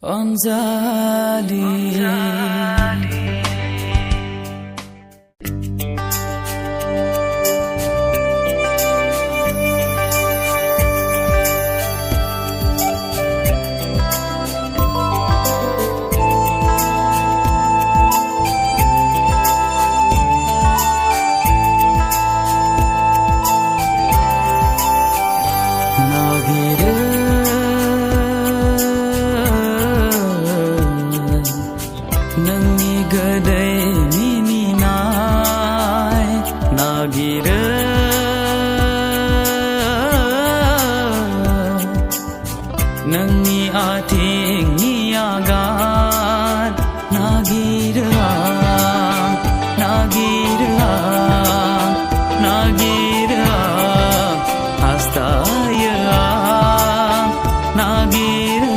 Anjali Nangni ating niagan nagirang nagirang nagirang astayang nagirang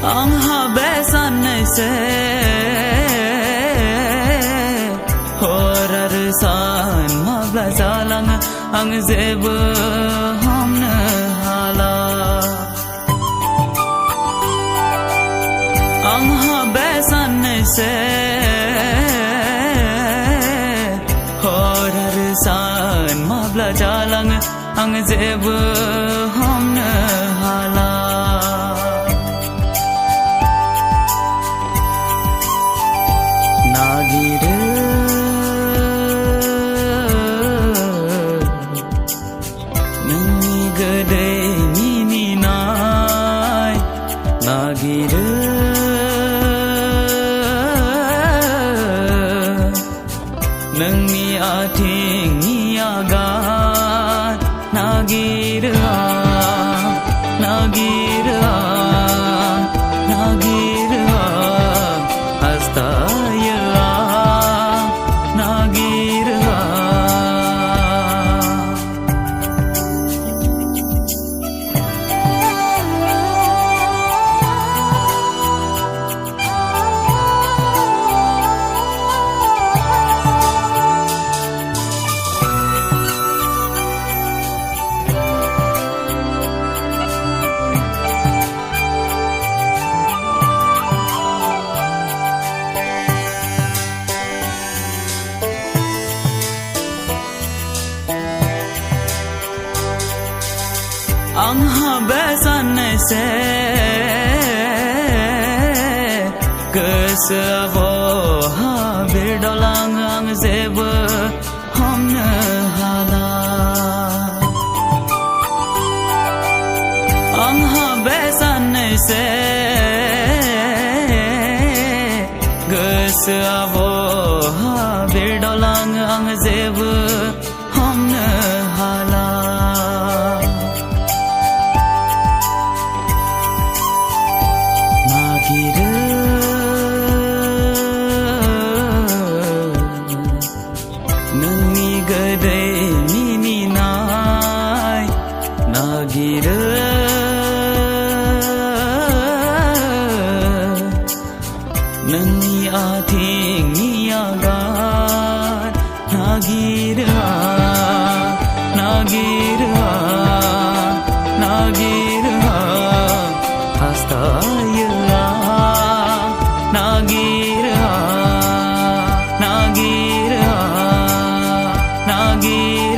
ang habesan se horar san mabla jalang ang zeb hamna hala ang habesan se horar san mabla jalang ang zeb hamna hala Nangni gede nini nai nagire Nangni ating niagan nagire nagire nagire astaya ang habesan se kesabo habedolang ang zeb hamna hala ang habesan se kesabo habedolang ang zeb hamna hala Nangni gede nini nai nagire Nangni ating niagan nagire nagire nagire astaya nagire nagire